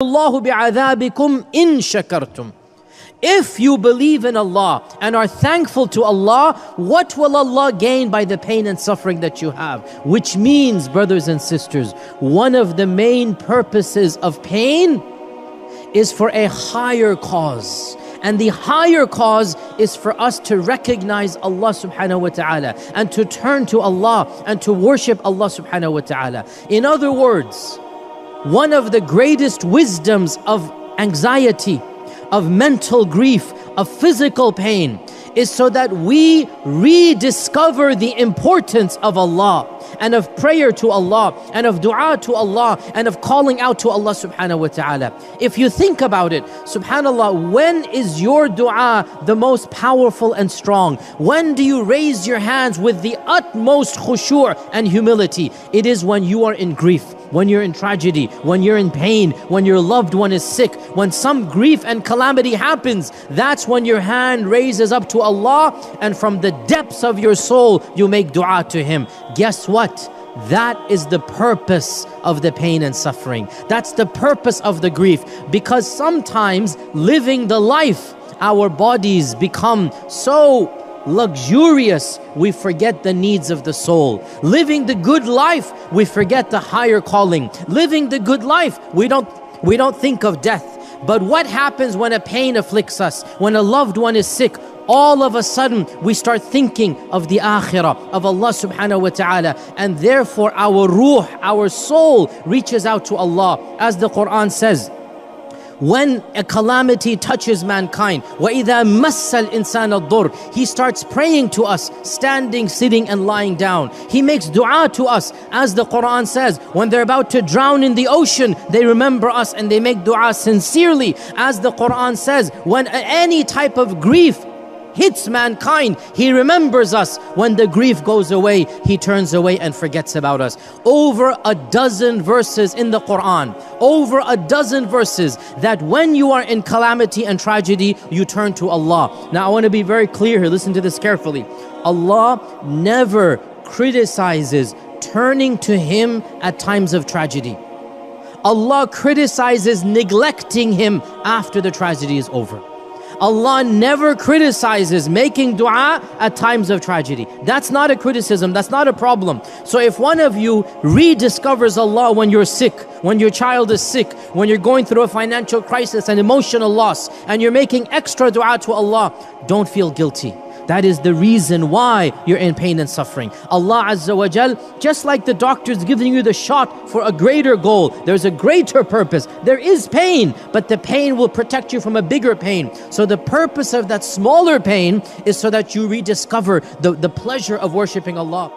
اللَّهُ بِعَذَابِكُمْ إِن شَكَرْتُمْ. If you believe in Allah and are thankful to Allah, what will Allah gain by the pain and suffering that you have? Which means, brothers and sisters, one of the main purposes of pain is for a higher cause. And the higher cause is for us to recognize Allah subhanahu wa ta'ala and to turn to Allah and to worship Allah subhanahu wa ta'ala. In other words, one of the greatest wisdoms of anxiety, of mental grief, of physical pain, is so that we rediscover the importance of Allah and of prayer to Allah and of dua to Allah and of calling out to Allah subhanahu wa ta'ala. If you think about it, subhanallah, when is your dua the most powerful and strong? When do you raise your hands with the utmost khushu' and humility? It is when you are in grief, when you're in tragedy, when you're in pain, when your loved one is sick, when some grief and calamity happens. That's when your hand raises up to Allah, and from the depths of your soul you make dua to Him. Guess what? That is the purpose of the pain and suffering. That's the purpose of the grief. Because sometimes living the life, our bodies become so luxurious, we forget the needs of the soul. Living the good life, we forget the higher calling. Living the good life, we don't think of death. But what happens when a pain afflicts us, when a loved one is sick? All of a sudden we start thinking of the akhirah, of Allah subhanahu wa ta'ala, and therefore our ruh, our soul reaches out to Allah. As the Quran says, when a calamity touches mankind, وَإِذَا مَسَّ الْإِنسَانَ الضُّرِّ, He starts praying to us, standing, sitting and lying down. He makes dua to us. As the Quran says, when they're about to drown in the ocean, they remember us and they make dua sincerely. As the Quran says, when any type of grief hits mankind, He remembers us. When the grief goes away, He turns away and forgets about us. Over a dozen verses in the Quran, over a dozen verses that when you are in calamity and tragedy, you turn to Allah. Now I want to be very clear here, listen to this carefully. Allah never criticizes turning to Him at times of tragedy. Allah criticizes neglecting Him after the tragedy is over. Allah never criticizes making dua at times of tragedy. That's not a criticism, that's not a problem. So if one of you rediscovers Allah when you're sick, when your child is sick, when you're going through a financial crisis and emotional loss, and you're making extra dua to Allah, don't feel guilty. That is the reason why you're in pain and suffering. Allah Azza wa Jal, just like the doctor's giving you the shot for a greater goal, there's a greater purpose. There is pain, but the pain will protect you from a bigger pain. So the purpose of that smaller pain is so that you rediscover the pleasure of worshipping Allah.